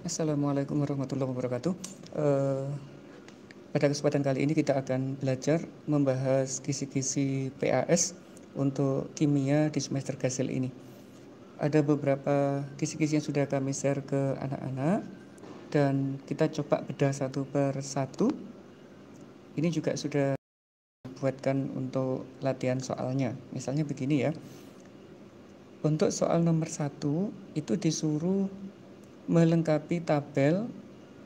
Assalamualaikum warahmatullahi wabarakatuh. Eh, Pada kesempatan kali ini kita akan belajar membahas kisi-kisi PAS untuk kimia di semester Gazel ini. Ada beberapa kisi-kisi yang sudah kami share ke anak-anak dan kita coba bedah satu per satu. Ini juga sudah buatkan untuk latihan soalnya. Misalnya begini ya. Untuk soal nomor 1 itu disuruh melengkapi tabel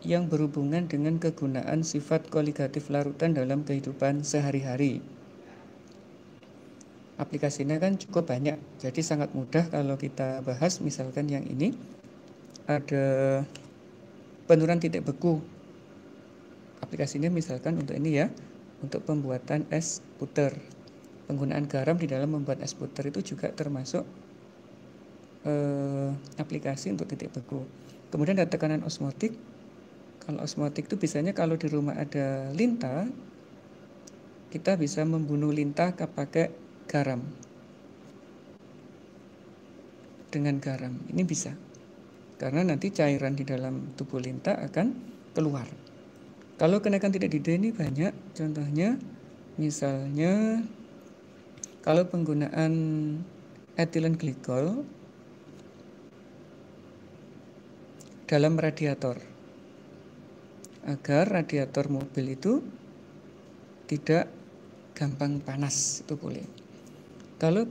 yang berhubungan dengan kegunaan sifat koligatif larutan dalam kehidupan sehari-hari. Aplikasinya kan cukup banyak, jadi sangat mudah kalau kita bahas. Misalkan yang ini ada penurunan titik beku. Aplikasinya misalkan untuk ini ya, untuk pembuatan es puter. Penggunaan garam di dalam membuat es puter itu juga termasuk aplikasi untuk titik beku. Kemudian ada tekanan osmotik. Kalau osmotik itu biasanya kalau di rumah ada lintah, kita bisa membunuh lintah pakai garam. Dengan garam, ini bisa. Karena nanti cairan di dalam tubuh lintah akan keluar. Kalau kenaikan titik didih ini banyak, contohnya misalnya kalau penggunaan etilen glikol dalam radiator, agar radiator mobil itu tidak gampang panas, itu boleh. Kalau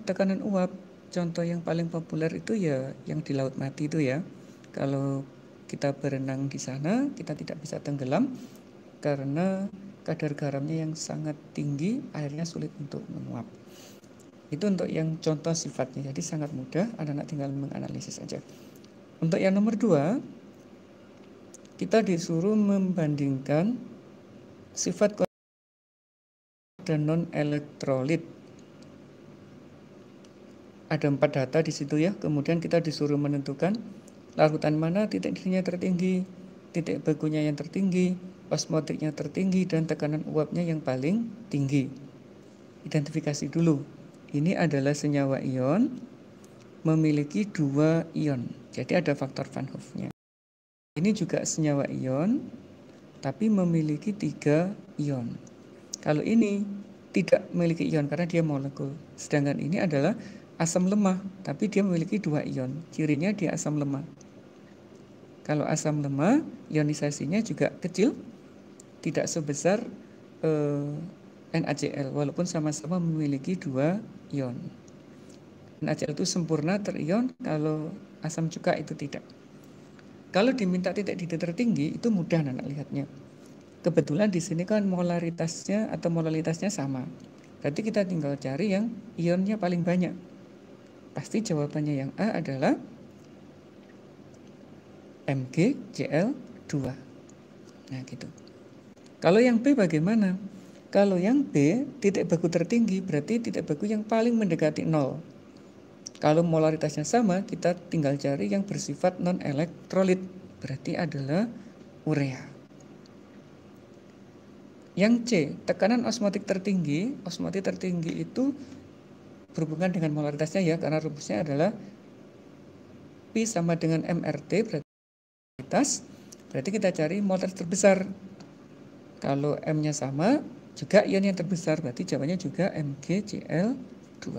tekanan uap, contoh yang paling populer itu ya yang di laut mati itu ya. Kalau kita berenang di sana, kita tidak bisa tenggelam karena kadar garamnya yang sangat tinggi, airnya sulit untuk menguap. Itu untuk yang contoh sifatnya, jadi sangat mudah, anak-anak tinggal menganalisis saja. Untuk yang nomor 2, kita disuruh membandingkan sifat dan non-elektrolit. Ada 4 data di situ ya, kemudian kita disuruh menentukan larutan mana titik didihnya tertinggi, titik bekunya yang tertinggi, osmotiknya tertinggi, dan tekanan uapnya yang paling tinggi. Identifikasi dulu, ini adalah senyawa ion memiliki 2 ion, jadi ada faktor Van Hoff-nya. Ini juga senyawa ion, tapi memiliki 3 ion. Kalau ini tidak memiliki ion karena dia molekul, sedangkan ini adalah asam lemah, tapi dia memiliki 2 ion, cirinya dia asam lemah. Kalau asam lemah, ionisasinya juga kecil, tidak sebesar NaCl, walaupun sama-sama memiliki 2 ion. NaCl itu sempurna terion, kalau asam cuka itu tidak. Kalau diminta titik didih tertinggi, itu mudah anak lihatnya. Kebetulan di sini kan molaritasnya atau molalitasnya sama. Berarti kita tinggal cari yang ionnya paling banyak. Pasti jawabannya yang A adalah MgCl2. Nah gitu. Kalau yang B bagaimana? Kalau yang B titik beku tertinggi berarti titik beku yang paling mendekati 0. Kalau molaritasnya sama, kita tinggal cari yang bersifat non-elektrolit, berarti adalah urea. Yang C, tekanan osmotik tertinggi itu berhubungan dengan molaritasnya ya, karena rumusnya adalah P sama dengan MRT, berarti kita cari molaritas terbesar. Kalau M-nya sama, juga ion yang terbesar, berarti jawabannya juga MgCl2.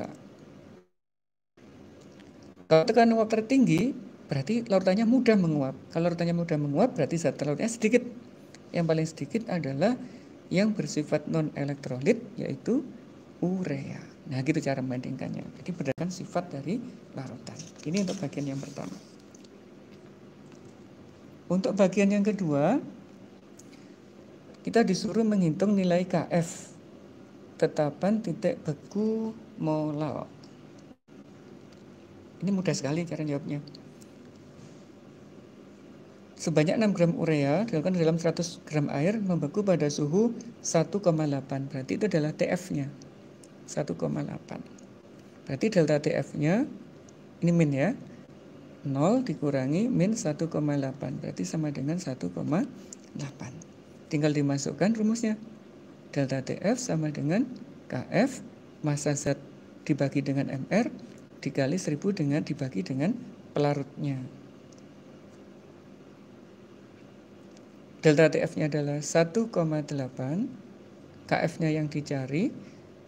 Kalau tekanan uap tertinggi, berarti larutannya mudah menguap. Kalau larutannya mudah menguap, berarti zat larutnya sedikit. Yang paling sedikit adalah yang bersifat non-elektrolit, yaitu urea. Nah, gitu cara membandingkannya. Jadi berdasarkan sifat dari larutan. Ini untuk bagian yang pertama. Untuk bagian yang kedua, kita disuruh menghitung nilai Kf, tetapan titik beku molal. Ini mudah sekali cara jawabnya. Sebanyak 6 gram urea dilakukan dalam 100 gram air membeku pada suhu 1,8. Berarti itu adalah TF-nya. 1,8. Berarti delta TF-nya, ini min ya, 0 dikurangi min 1,8. Berarti sama dengan 1,8. Tinggal dimasukkan rumusnya. Delta TF sama dengan Kf, massa zat dibagi dengan MR, dikali 1000 dibagi dengan pelarutnya. delta TF-nya adalah 1,8, KF-nya yang dicari,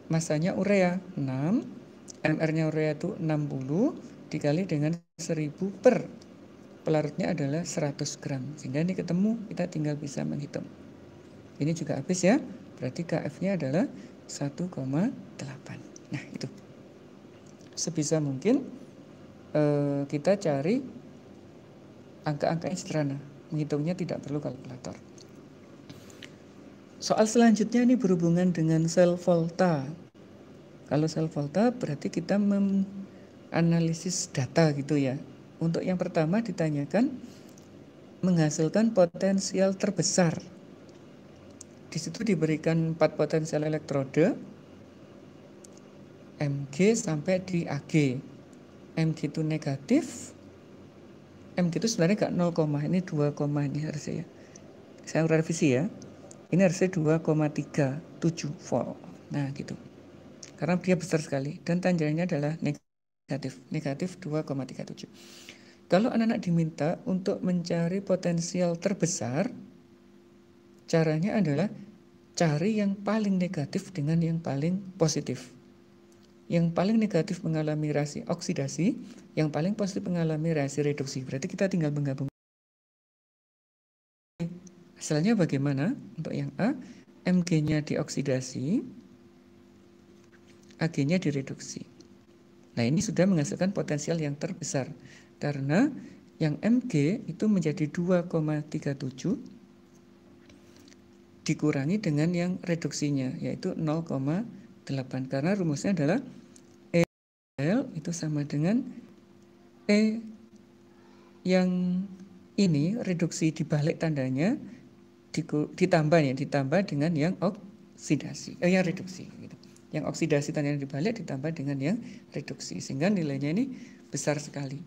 masanya urea 6, MR-nya urea itu 60 dikali dengan 1000 per pelarutnya adalah 100 gram. Sehingga ini ketemu, kita tinggal bisa menghitung. Ini juga habis ya, berarti KF-nya adalah 1,8. Nah itu, sebisa mungkin kita cari angka-angka yang sederhana, menghitungnya tidak perlu kalkulator. Soal selanjutnya ini berhubungan dengan sel volta. Kalau sel volta berarti kita menganalisis data gitu ya. Untuk yang pertama ditanyakan menghasilkan potensial terbesar. Di situ diberikan 4 potensial elektrode, Mg sampai di Ag. Mg itu negatif, Mg itu sebenarnya nggak 0, ini 2, ini harusnya ya. Saya revisi ya. Ini harusnya 2,37 volt. Nah gitu. Karena dia besar sekali dan tanjakannya adalah negatif 2,37. Kalau anak-anak diminta untuk mencari potensial terbesar, caranya adalah cari yang paling negatif dengan yang paling positif. Yang paling negatif mengalami reaksi oksidasi, yang paling positif mengalami reaksi reduksi. Berarti kita tinggal menggabung. Hasilnya bagaimana? Untuk yang A, Mg-nya dioksidasi, Ag-nya direduksi. Nah ini sudah menghasilkan potensial yang terbesar. Karena yang Mg itu menjadi 2,37 dikurangi dengan yang reduksinya, yaitu 0,8. Karena rumusnya adalah L itu sama dengan E yang ini reduksi dibalik tandanya ditambah dengan yang oksidasi, yang reduksi gitu. Yang oksidasi tandanya dibalik ditambah dengan yang reduksi sehingga nilainya ini besar sekali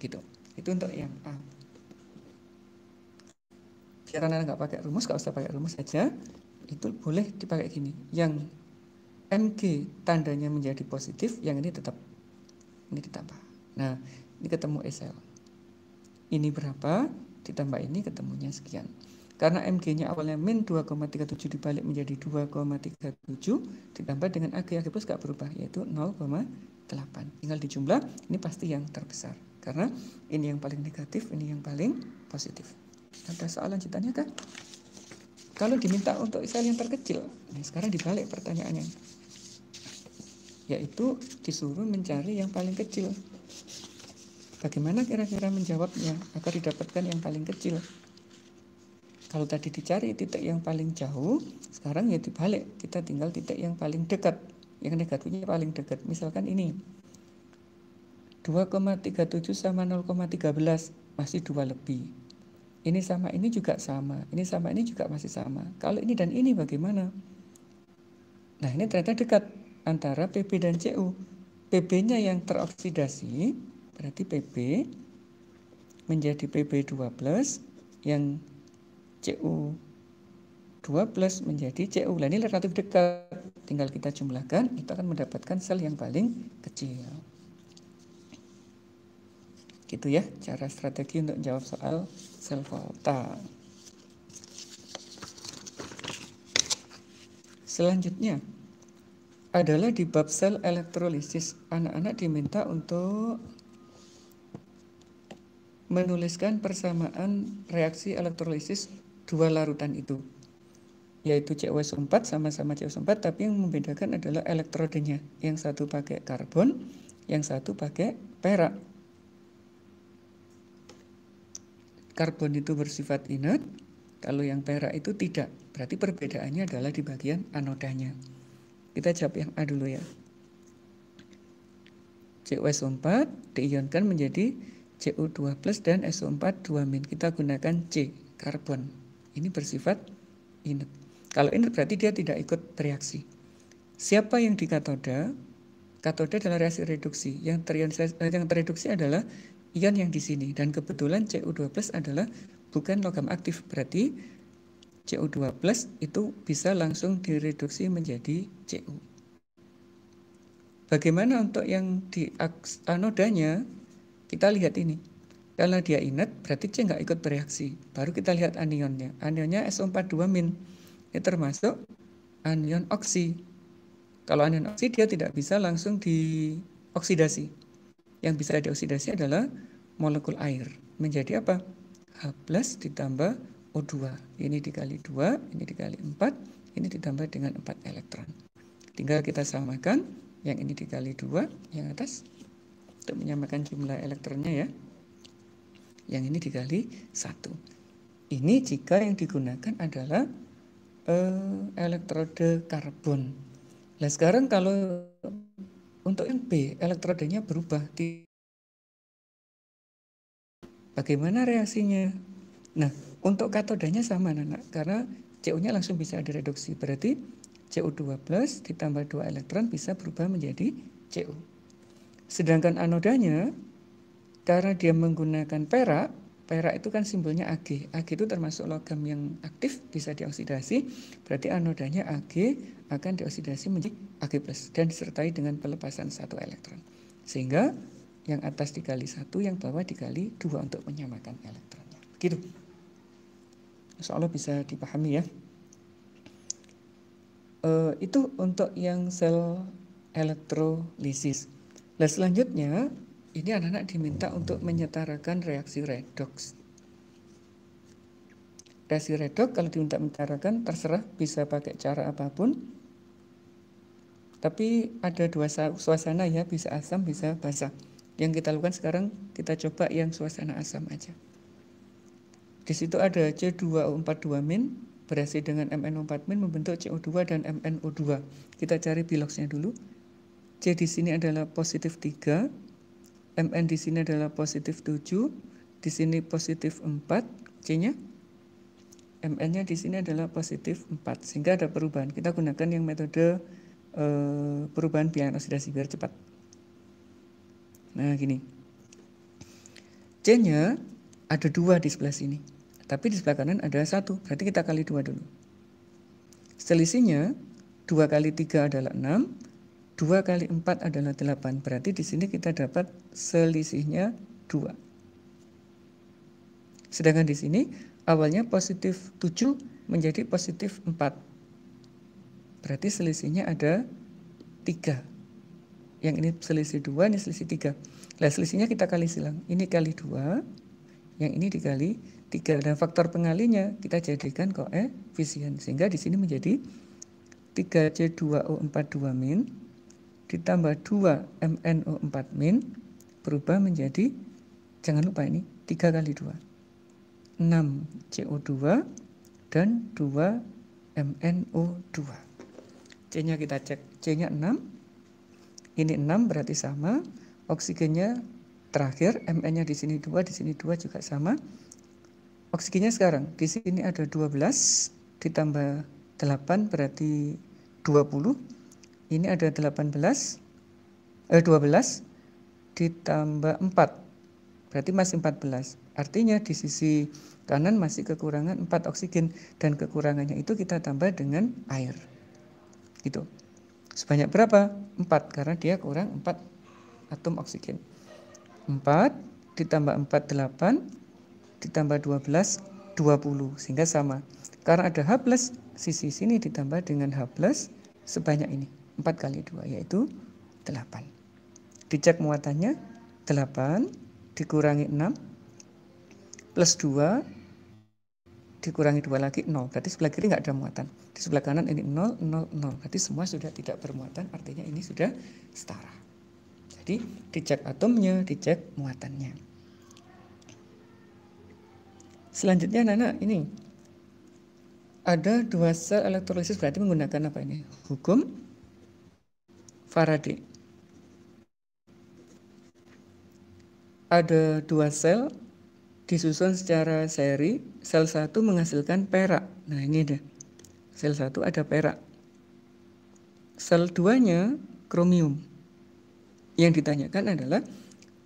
gitu. Itu untuk yang A. Biar anak nggak pakai rumus, nggak usah pakai rumus saja, itu boleh dipakai gini. Yang Mg tandanya menjadi positif, yang ini tetap ini ditambah. Nah ini ketemu SL, ini berapa ditambah ini ketemunya sekian. Karena Mg-nya awalnya min 2,37 dibalik menjadi 2,37 ditambah dengan Ag plus gak berubah yaitu 0,8. Tinggal dijumlah, ini pasti yang terbesar. Karena ini yang paling negatif, ini yang paling positif. Ada soal lanjutannya kan? Kalau diminta untuk sel yang terkecil, nah sekarang dibalik pertanyaannya. Yaitu disuruh mencari yang paling kecil. Bagaimana kira-kira menjawabnya agar didapatkan yang paling kecil? Kalau tadi dicari titik yang paling jauh, sekarang ya dibalik. Kita tinggal titik yang paling dekat. Yang negatifnya paling dekat. Misalkan ini. 2,37 sama 0,13. Masih 2 lebih. Ini sama ini juga sama. Ini sama ini juga masih sama. Kalau ini dan ini bagaimana? Nah ini ternyata dekat antara Pb dan Cu. Pb-nya yang teroksidasi, berarti Pb menjadi Pb2+, yang Cu2+ menjadi Cu. Nah ini relatif dekat, tinggal kita jumlahkan, itu akan mendapatkan sel yang paling kecil. Gitu ya, cara strategi untuk jawab soal sel volta. Selanjutnya adalah di bab sel elektrolisis. Anak-anak diminta untuk menuliskan persamaan reaksi elektrolisis dua larutan itu, yaitu CuSO4 sama-sama CuSO4, tapi yang membedakan adalah elektrodenya. Yang satu pakai karbon, yang satu pakai perak. Karbon itu bersifat inert, kalau yang perak itu tidak. Berarti perbedaannya adalah di bagian anodanya. Kita jawab yang A dulu ya. CuSO4 diionkan menjadi Cu2+ dan SO4 2-. Kita gunakan C, karbon. Ini bersifat inert. Kalau inert berarti dia tidak ikut bereaksi. Siapa yang di katoda? Katoda adalah reaksi reduksi. Yang tereduksi adalah ion yang di sini. Dan kebetulan Cu2+ adalah bukan logam aktif. Berarti Cu2+ itu bisa langsung direduksi menjadi Cu. Bagaimana untuk yang di anodanya? Kita lihat ini. Kalau dia inert, berarti C nggak ikut bereaksi. Baru kita lihat anionnya. Anionnya SO42-. Ini termasuk anion oksi. Kalau anion oksi dia tidak bisa langsung dioksidasi. Yang bisa dioksidasi adalah molekul air. Menjadi apa? H plus ditambah O2. Ini dikali 2, ini dikali 4, ini ditambah dengan 4 elektron. Tinggal kita samakan, yang ini dikali 2, yang atas, untuk menyamakan jumlah elektronnya ya. Yang ini dikali 1. Ini jika yang digunakan adalah elektrode karbon. Nah sekarang kalau untuk yang B, elektrodenya berubah. Bagaimana reaksinya? Nah, untuk katodanya sama, Nana, karena CO-nya langsung bisa direduksi. Berarti CO2 plus ditambah 2 elektron bisa berubah menjadi CO. Sedangkan anodanya, karena dia menggunakan perak, perak itu kan simbolnya Ag. Ag itu termasuk logam yang aktif, bisa dioksidasi. Berarti anodanya Ag akan dioksidasi menjadi Ag+, dan disertai dengan pelepasan 1 elektron. Sehingga yang atas dikali 1, yang bawah dikali 2 untuk menyamakan elektronnya. Begitu. Insya Allah bisa dipahami ya. Itu untuk yang sel elektrolisis. Nah selanjutnya, ini anak-anak diminta untuk menyetarakan reaksi redoks. Reaksi redoks kalau diminta menyetarakan terserah bisa pakai cara apapun. Tapi ada dua suasana ya, bisa asam, bisa basah. Yang kita lakukan sekarang, kita coba yang suasana asam aja. Di situ ada C2O42- bereaksi dengan MnO4- membentuk CO2 dan MnO2. Kita cari biloxnya dulu. C di sini adalah positif 3, Mn di sini adalah positif 7, di sini positif 4, C-nya. Mn-nya di sini adalah positif 4, sehingga ada perubahan. Kita gunakan yang metode perubahan bilangan oksidasi biar cepat. Nah gini, C-nya ada 2 di sebelah sini, tapi di sebelah kanan ada 1, berarti kita kali 2 dulu. Selisihnya 2 kali 3 adalah 6, 2 kali 4 adalah 8, berarti di sini kita dapat selisihnya 2. Sedangkan di sini awalnya positif 7 menjadi positif 4, berarti selisihnya ada 3. Yang ini selisih 2, ini selisih 3. Nah selisihnya kita kali silang, ini kali 2, yang ini dikali 3. Dan faktor pengalinya kita jadikan koefisien, sehingga di sini menjadi 3C2O42- ditambah 2 MnO4- berubah menjadi, jangan lupa ini 3 kali 2, 6 CO2 dan 2 MnO2. C-nya kita cek, C-nya 6, ini 6 berarti sama. Oksigennya terakhir, Mn-nya di sini 2, di sini 2 juga sama. Oksigennya sekarang di sini ada 12 ditambah 8 berarti 20. Ini ada 12 ditambah 4 berarti masih 14. Artinya di sisi kanan masih kekurangan 4 oksigen, dan kekurangannya itu kita tambah dengan air. Gitu. Sebanyak berapa? 4, karena dia kurang 4 atom oksigen. 4 ditambah 4 8 ditambah 12 20, sehingga sama. Karena ada H+, sisi sini ditambah dengan H+, sebanyak ini 4 kali 2 yaitu 8. Dicek muatannya, 8 dikurangi 6 plus 2 dikurangi 2 lagi 0, berarti sebelah kiri nggak ada muatan. Di sebelah kanan ini 0, 0, 0, berarti semua sudah tidak bermuatan, artinya ini sudah setara. Jadi dicek atomnya, dicek muatannya. Selanjutnya Nana, ini ada 2 sel elektrolisis, berarti menggunakan apa ini? Hukum Faraday. Ada 2 sel disusun secara seri, sel 1 menghasilkan perak. Nah ini deh, sel 1 ada perak. Sel 2-nya kromium. Yang ditanyakan adalah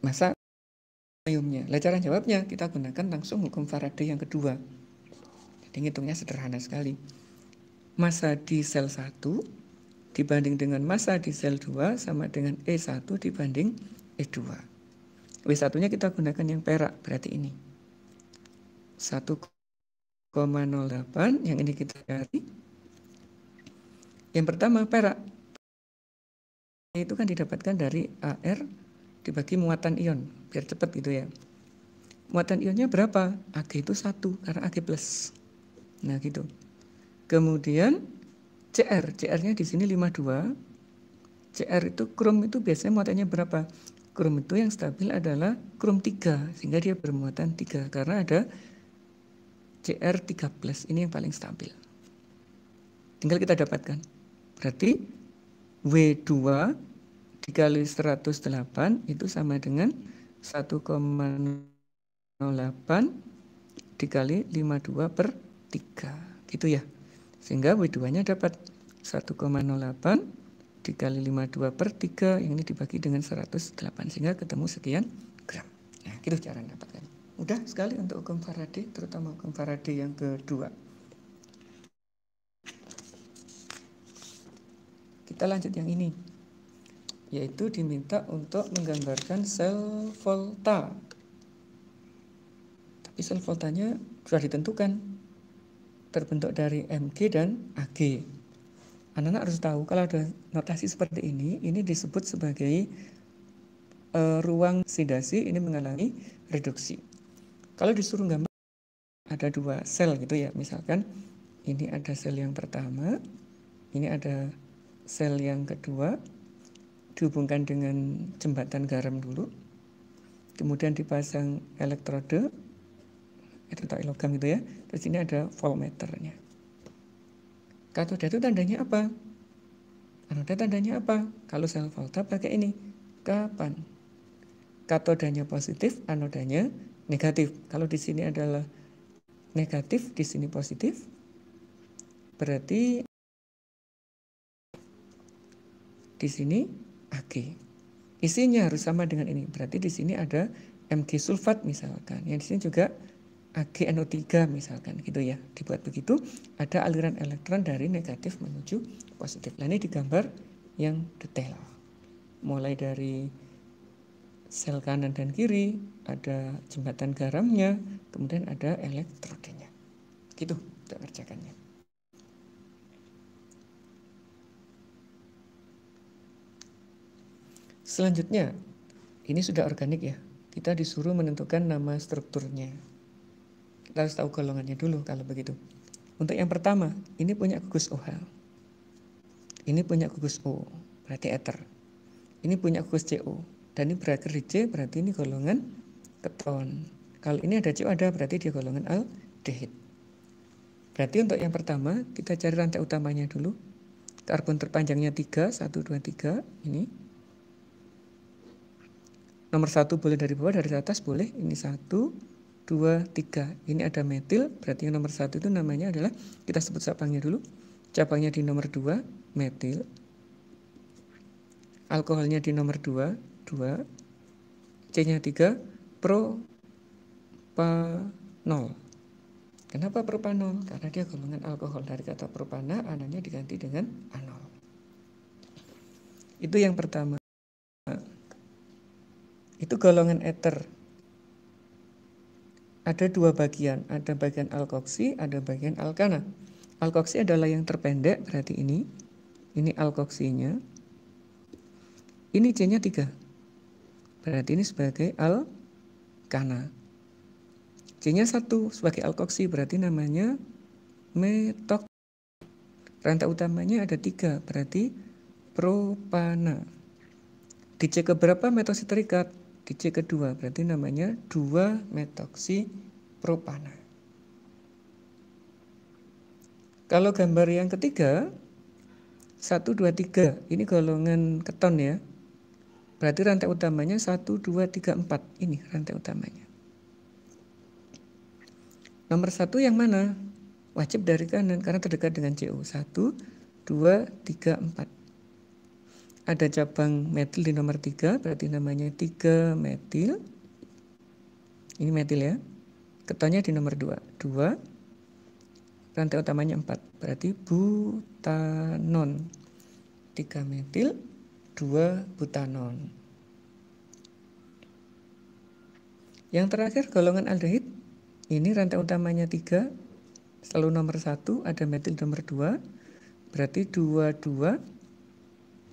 massa kromiumnya. Lah cara jawabnya kita gunakan langsung hukum Faraday yang kedua. Jadi ngitungnya sederhana sekali. Massa di sel 1 dibanding dengan massa di sel 2 sama dengan E1 dibanding E2. W1-nya kita gunakan yang perak, berarti ini 1,08, yang ini kita cari. Yang pertama perak, itu kan didapatkan dari AR dibagi muatan ion, biar cepat gitu ya. Muatan ionnya berapa? Ag itu 1, karena Ag plus. Nah gitu. Kemudian CR-nya di sini 52. CR itu krom itu biasanya muatannya berapa? Krom itu yang stabil adalah krom 3, sehingga dia bermuatan 3, karena ada CR3+, ini yang paling stabil. Tinggal kita dapatkan. Berarti W2 dikali 108 itu sama dengan 1,08 dikali 52 per 3. Gitu ya. Sehingga W2-nya dapat 1,08 dikali 52 per 3, yang ini dibagi dengan 108, sehingga ketemu sekian gram. Nah, gitu cara mendapatkan. Mudah sekali untuk hukum Faraday, terutama hukum Faraday yang kedua. Kita lanjut yang ini, yaitu diminta untuk menggambarkan sel volta. Tapi sel voltanya sudah ditentukan, terbentuk dari Mg dan Ag. Anak-anak harus tahu kalau ada notasi seperti ini disebut sebagai ruang oksidasi, ini mengalami reduksi. Kalau disuruh gambar ada 2 sel gitu ya, misalkan ini ada sel yang pertama, ini ada sel yang kedua, dihubungkan dengan jembatan garam dulu, kemudian dipasang elektrode, itu tak logam gitu ya, terus ini ada voltmeternya. Katoda itu tandanya apa? Anoda tandanya apa? Kalau sel volta pakai ini, kapan? Katodanya positif, anodanya negatif. Kalau di sini adalah negatif, di sini positif, berarti di sini Ag. Isinya harus sama dengan ini. Berarti di sini ada Mg sulfat misalkan. Yang di sini juga AgNO3 misalkan gitu ya. Dibuat begitu, ada aliran elektron dari negatif menuju positif. Nah, ini digambar yang detail. Mulai dari sel kanan dan kiri, ada jembatan garamnya, kemudian ada elektrodenya. Gitu untuk kerjakannya. Selanjutnya, ini sudah organik ya. Kita disuruh menentukan nama strukturnya. Kita harus tahu golongannya dulu kalau begitu. Untuk yang pertama, ini punya gugus OH. Ini punya gugus O, berarti ether. Ini punya gugus CO. Dan ini berakhir di C, berarti ini golongan keton. Kalau ini ada CO ada, berarti dia golongan aldehid. Berarti untuk yang pertama, kita cari rantai utamanya dulu. Karbon terpanjangnya 3, 1, 2, 3. Ini. Nomor 1 boleh dari bawah, dari atas boleh. Ini 1, 2, 3. Ini ada metil, berarti yang nomor 1 itu namanya adalah, kita sebut cabangnya dulu. Cabangnya di nomor 2, metil. Alkoholnya di nomor 2, 2. C-nya 3, propanol. Kenapa propanol? Karena dia golongan alkohol. Dari kata propana, ananya diganti dengan anol. Itu yang pertama. Itu golongan ether. Ada 2 bagian, ada bagian alkoksi, ada bagian alkana. Alkoksi adalah yang terpendek, berarti ini alkoksinya. Ini C-nya 3, berarti ini sebagai alkana. C-nya 1 sebagai alkoksi, berarti namanya metok. Rantai utamanya ada 3, berarti propana. Di C keberapa metoksi terikat? Di C kedua, berarti namanya 2-metoksi propana. Kalau gambar yang ketiga, 1, 2, 3, ini golongan keton ya. Berarti rantai utamanya 1, 2, 3, 4. Ini rantai utamanya. Nomor 1 yang mana? Wajib dari kanan, karena terdekat dengan CO. 1, 2, 3, 4. Ada cabang metil di nomor 3, berarti namanya 3 metil. Ini metil ya. Ketonnya di nomor 2. 2. Rantai utamanya 4, berarti butanon. 3 metil, 2 butanon. Yang terakhir golongan aldehid, ini rantai utamanya 3, selalu nomor 1, ada metil nomor 2, berarti 22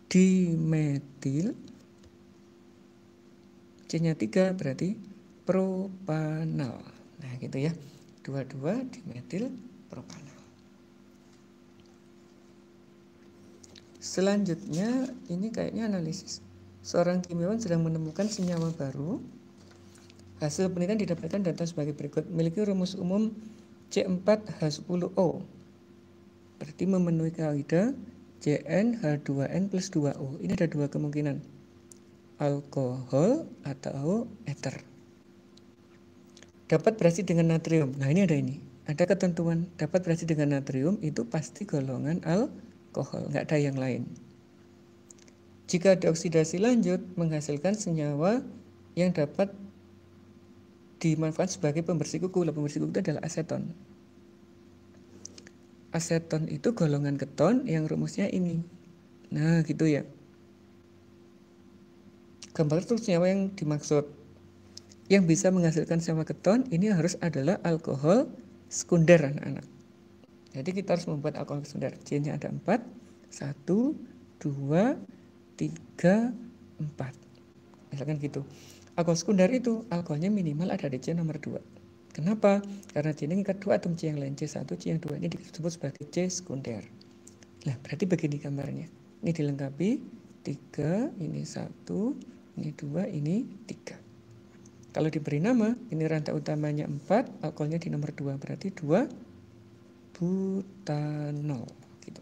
dimetil, C-nya 3 berarti propanal. Nah gitu ya, 22 dimetil propanal. Selanjutnya ini kayaknya analisis. Seorang kimiawan sedang menemukan senyawa baru. Hasil penelitian didapatkan data sebagai berikut. Memiliki rumus umum C4H10O. Berarti memenuhi kaidah CnH2n plus 2O. Ini ada dua kemungkinan. Alkohol atau ether. Dapat bereaksi dengan natrium. Nah ini ada ini. Ada ketentuan dapat bereaksi dengan natrium itu pasti golongan alkohol, nggak ada yang lain. Jika dioksidasi lanjut menghasilkan senyawa yang dapat dimanfaatkan sebagai pembersih kuku. Pembersih kuku itu adalah aseton. Aseton itu golongan keton yang rumusnya ini. Nah gitu ya. Gambar itu senyawa yang dimaksud. Yang bisa menghasilkan senyawa keton ini harus adalah alkohol sekunder anak-anak. Jadi kita harus membuat alkohol sekunder. C-nya ada 4. 1, 2, 3, 4. Misalkan gitu. Alkohol sekunder itu alkoholnya minimal ada di C nomor 2. Kenapa? Karena C ini ngikat 2 atom C yang lain. C1, C yang 2 ini disebut sebagai C sekunder. Nah berarti begini gambarnya. Ini dilengkapi 3, ini 1, ini 2, ini 3. Kalau diberi nama, ini rantai utamanya 4, alkoholnya di nomor 2, berarti 2 butanol. Gitu.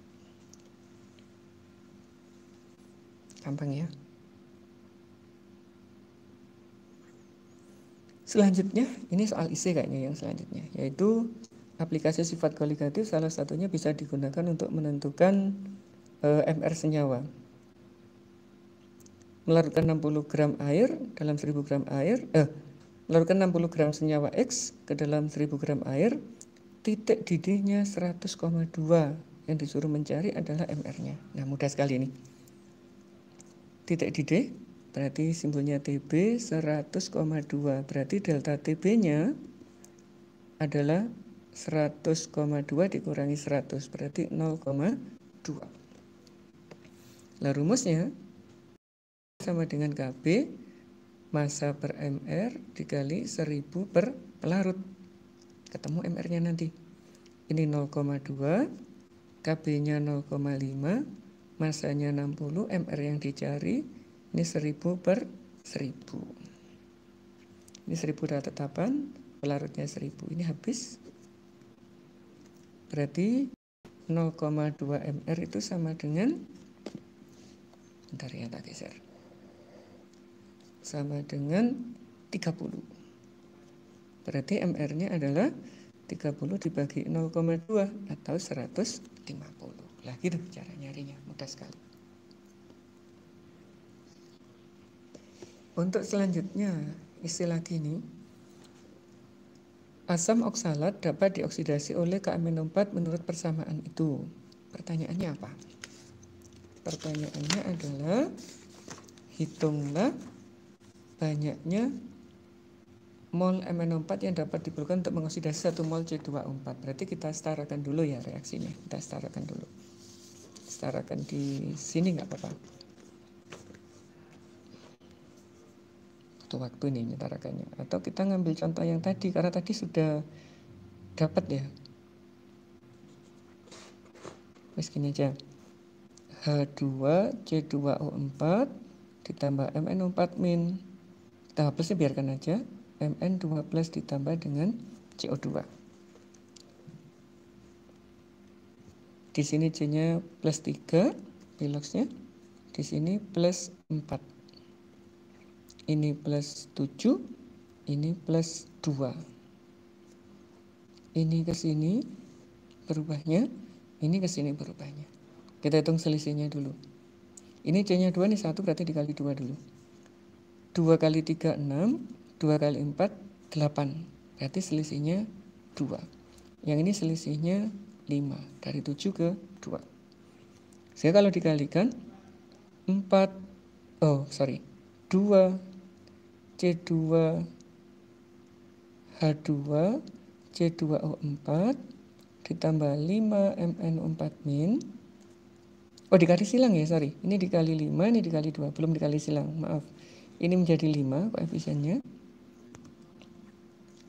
Gampang ya. Selanjutnya, ini soal IC kayaknya yang selanjutnya, yaitu aplikasi sifat koligatif salah satunya bisa digunakan untuk menentukan MR senyawa. Melarutkan 60 gram air dalam 1000 gram air, melarutkan 60 gram senyawa X ke dalam 1000 gram air, titik didihnya 100,2, yang disuruh mencari adalah MR-nya. Nah mudah sekali ini. Titik didih berarti simbolnya TB 100,2, berarti delta TB-nya adalah 100,2 dikurangi 100, berarti 0,2. Lah rumusnya sama dengan KB massa per MR dikali 1000 per pelarut. Ketemu MR-nya nanti. Ini 0,2, KB-nya 0,5, massanya 60, MR yang dicari ini 1000 per 1000. Ini 1000 data tetapan, pelarutnya 1000. Ini habis. Berarti 0,2 MR itu sama dengan, bentar ya tak geser, sama dengan 30. Berarti MR-nya adalah 30 dibagi 0,2 atau 150. Lah gitu cara nyarinya, mudah sekali. Untuk selanjutnya, istilah gini. Asam oksalat dapat dioksidasi oleh K-4 menurut persamaan itu. Pertanyaannya apa? Pertanyaannya adalah hitunglah banyaknya mol MnO4 yang dapat diperlukan untuk mengoksidasi 1 mol C2O4. Berarti kita setarakan dulu ya reaksinya. Kita setarakan dulu. Setarakan di sini nggak apa-apa. Butuh waktu nih menyetarakannya. Atau kita ngambil contoh yang tadi, karena tadi sudah dapat ya. Wes gini aja. H2C2O4 ditambah MnO4 min. Kita plusnya biarkan aja. Mn2 plus ditambah dengan CO2. Di sini C-nya plus 3, piloxnya. Di sini plus 4. Ini plus 7, ini plus 2. Ini ke sini berubahnya, ini ke sini berubahnya. Kita hitung selisihnya dulu. Ini C-nya 2, ini 1 berarti dikali 2 dulu. 2 kali 3, 6. 2 kali 4, 8. Berarti selisihnya 2. Yang ini selisihnya 5. Dari 7 ke 2. Sehingga kalau dikalikan 2 C2 H2 C2O4 ditambah 5 MnO4 min. Oh, dikali silang ya, sorry. Ini dikali 5, ini dikali 2. Belum dikali silang, maaf. Ini menjadi 5 koefisiennya.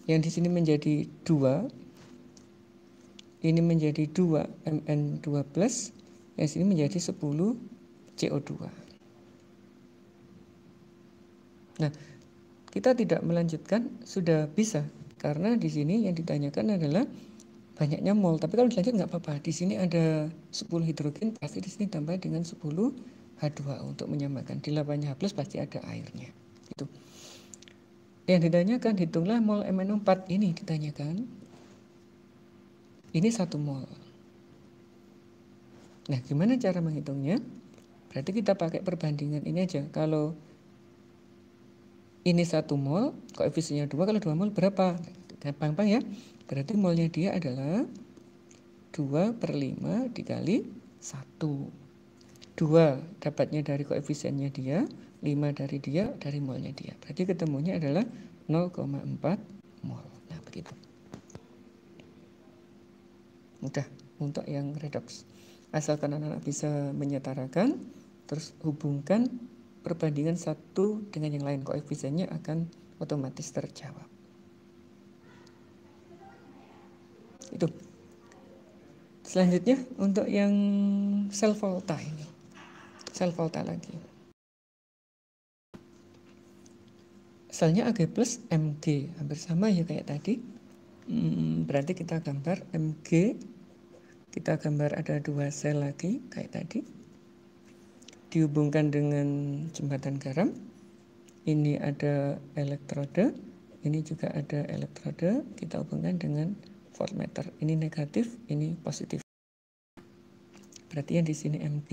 Yang di sini menjadi 2. Ini menjadi 2 Mn2+. Yang sini menjadi 10 CO2. Nah, kita tidak melanjutkan, sudah bisa. Karena di sini yang ditanyakan adalah banyaknya mol, tapi kalau dilanjut nggak apa-apa. Di sini ada 10 hidrogen, pasti di sini tambah dengan 10 H2O untuk menyamakan. Di 8 H+ pasti ada airnya. Itu. Yang ditanyakan, hitunglah mol MnO4 ini ditanyakan. Ini 1 mol. Nah, gimana cara menghitungnya? Berarti kita pakai perbandingan ini aja. Kalau ini 1 mol, koefisiennya 2, kalau 2 mol berapa? Gampang ya. Berarti molnya dia adalah 2/5 dikali 1. 2 dapatnya dari koefisiennya dia, 5 dari dia, dari molnya dia. Berarti ketemunya adalah 0,4 mol. Nah, begitu. Mudah untuk yang redoks. Asalkan anak-anak bisa menyetarakan, terus hubungkan perbandingan satu dengan yang lain, koefisiennya akan otomatis terjawab. Itu. Selanjutnya untuk yang sel volta ini. Sel volta lagi. Selnya Ag plus Mg, hampir sama ya kayak tadi. Berarti kita gambar Mg, kita gambar ada 2 sel lagi kayak tadi. Dihubungkan dengan jembatan garam. Ini ada elektrode, ini juga ada elektrode, kita hubungkan dengan voltmeter. Ini negatif, ini positif. Berarti yang di sini Mg,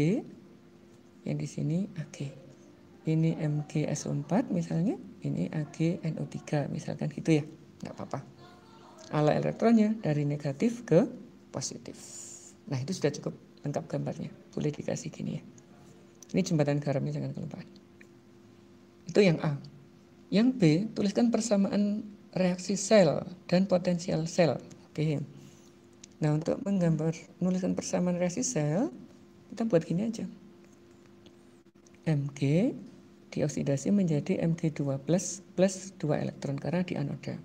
yang di sini Ag. Ini MgSO4 misalnya, ini AgNO3 misalkan gitu ya, nggak apa-apa. Ala elektronnya dari negatif ke positif. Nah, itu sudah cukup lengkap gambarnya. Boleh dikasih gini ya. Ini jembatan garamnya, jangan kelupaan. Itu yang A. Yang B, tuliskan persamaan reaksi sel dan potensial sel. Oke. Nah, untuk menuliskan persamaan reaksi sel, kita buat gini aja. Mg dioksidasi menjadi Mg2+ plus 2 elektron karena di anoda.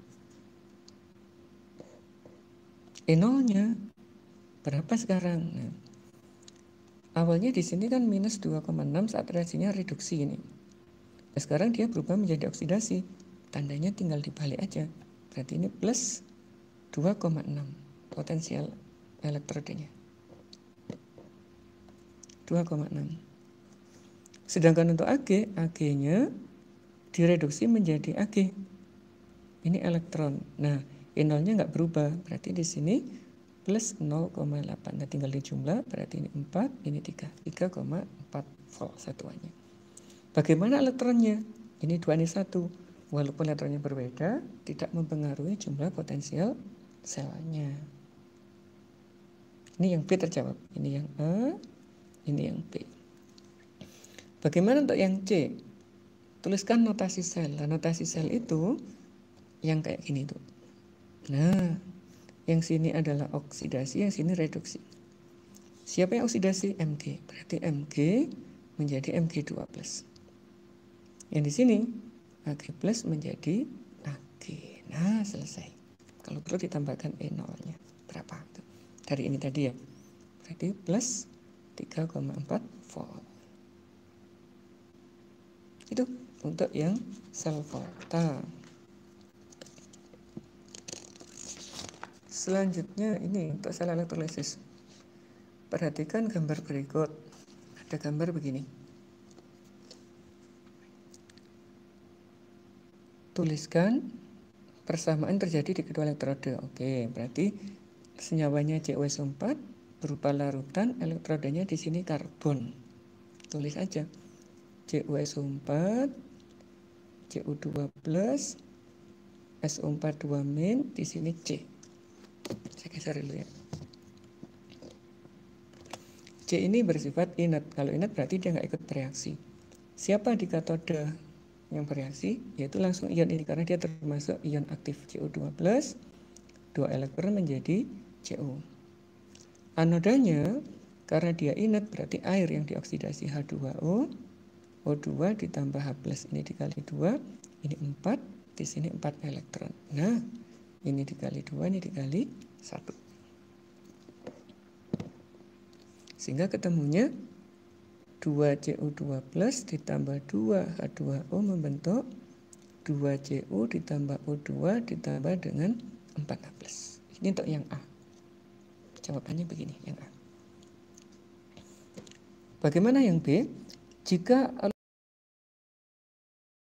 E0-nya berapa sekarang? Nah, awalnya di sini kan minus 2,6 saat reaksinya reduksi ini. Nah, sekarang dia berubah menjadi oksidasi. Tandanya tinggal dibalik aja. Berarti ini plus 2,6 potensial elektrodenya. 2,6. Sedangkan untuk Ag, Ag-nya direduksi menjadi Ag. Ini elektron. Nah, E0-nya nggak berubah. Berarti di sini plus 0,8. Nah, tinggal dijumlah. Berarti ini 4, ini 3. 3,4 volt satuannya. Bagaimana elektronnya? Ini 2, ini 1. Walaupun elektronnya berbeda, tidak mempengaruhi jumlah potensial selnya. Ini yang B terjawab. Ini yang A, ini yang B. Bagaimana untuk yang C? Tuliskan notasi sel. Nah, notasi sel itu yang kayak gini tuh. Nah, yang sini adalah oksidasi, yang sini reduksi. Siapa yang oksidasi? Mg. Berarti Mg menjadi Mg2+. Yang di sini Ag plus menjadi Ag. Nah, selesai. Kalau perlu ditambahkan E0-nya. Berapa? Tuh. Dari ini tadi ya. Berarti plus 3,4 volt. Itu untuk yang sel volta. Selanjutnya ini untuk sel elektrolisis. Perhatikan gambar berikut. Ada gambar begini. Tuliskan persamaan terjadi di kedua elektrode. Oke, berarti senyawanya CuSO4 berupa larutan, elektrodenya di sini karbon. Tulis aja. CuSO4, Cu2+, SO4 2-, di sini C. Saya geser dulu ya. C ini bersifat inert. Kalau inert berarti dia nggak ikut bereaksi. Siapa di katode yang bereaksi, yaitu langsung ion ini karena dia termasuk ion aktif CO2+, 2 elektron menjadi Cu. Anodanya karena dia inert berarti air yang dioksidasi H2O, O2 ditambah H+ ini dikali 2, ini 4, di sini 4 elektron. Nah, ini dikali 2, ini dikali 1. Sehingga ketemunya 2Cu2 plus ditambah 2H2O membentuk 2Cu ditambah O2 ditambah dengan 4H+. Ini untuk yang A. Jawabannya begini, yang A. Bagaimana yang B? Jika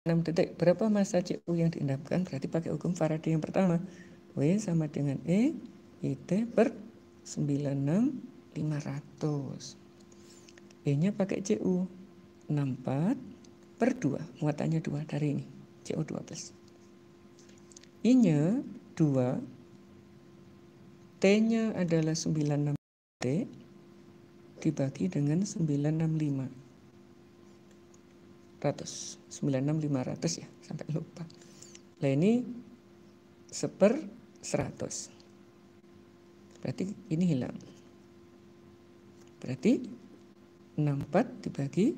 6 detik, berapa massa Cu yang diendapkan? Berarti pakai hukum Faraday yang pertama. W sama dengan E, IT per 96.500. E-nya pakai Cu, 64 per 2, muatannya 2 dari ini, CO2+. I-nya 2, T-nya adalah 96 T, dibagi dengan 965. 96500 ya, sampai lupa. Nah ini 1/100. Berarti ini hilang. Berarti 64 dibagi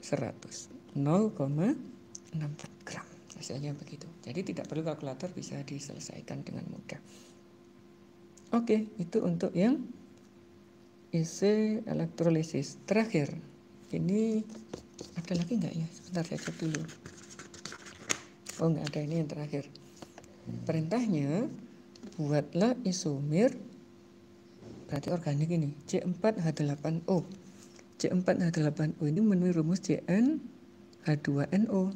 100, 0,64 gram. Hasilnya begitu. Jadi tidak perlu kalkulator, bisa diselesaikan dengan mudah. Oke, itu untuk yang isi elektrolisis. Terakhir, ini ada lagi nggak ya? Sebentar saya cek dulu. Oh nggak ada, ini yang terakhir. Perintahnya buatlah isomer, berarti organik ini, C4H8O. C4H8O ini memenuhi rumus CnH2NO.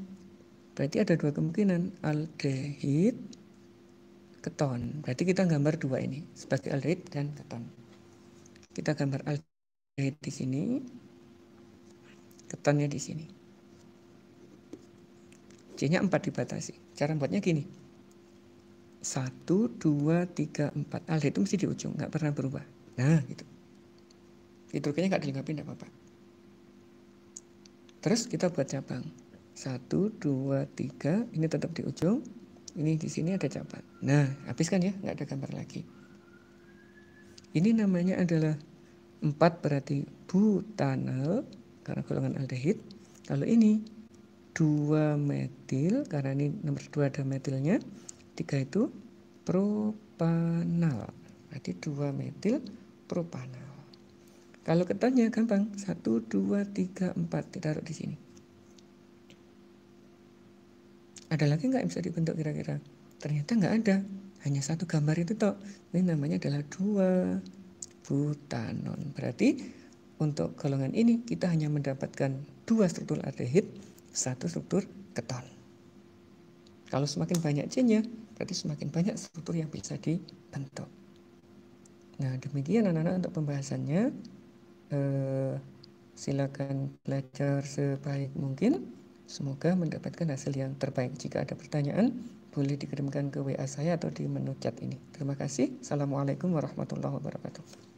Berarti ada dua kemungkinan, aldehid, keton. Berarti kita gambar dua ini sebagai aldehid dan keton. Kita gambar aldehid di sini, ketonnya di sini. C-nya 4 dibatasi. Cara buatnya gini. 1, 2, 3, 4. Aldehid itu mesti di ujung, nggak pernah berubah. Nah, gitu. Hidrogennya nggak dilengkapi, nggak apa-apa. Terus kita buat cabang. 1, 2, 3. Ini tetap di ujung. Ini di sini ada cabang. Nah, habiskan ya, nggak ada gambar lagi. Ini namanya adalah 4 berarti butanal, karena golongan aldehid. Kalau ini 2 metil, karena ini nomor 2 ada metilnya. 3 itu propanal, berarti 2 metil propanal. Kalau ketonnya gampang, 1, 2, 3, 4 ditaruh di sini. Ada lagi nggak yang bisa dibentuk kira-kira? Ternyata nggak ada, hanya satu gambar itu toh. Ini namanya adalah 2 butanon. Berarti untuk golongan ini kita hanya mendapatkan 2 struktur aldehid, 1 struktur keton. Kalau semakin banyak C-nya, berarti semakin banyak struktur yang bisa dibentuk. Nah, demikian anak-anak untuk pembahasannya. Silakan belajar sebaik mungkin. Semoga mendapatkan hasil yang terbaik. Jika ada pertanyaan, boleh dikirimkan ke WA saya atau di menu chat ini. Terima kasih. Assalamualaikum warahmatullahi wabarakatuh.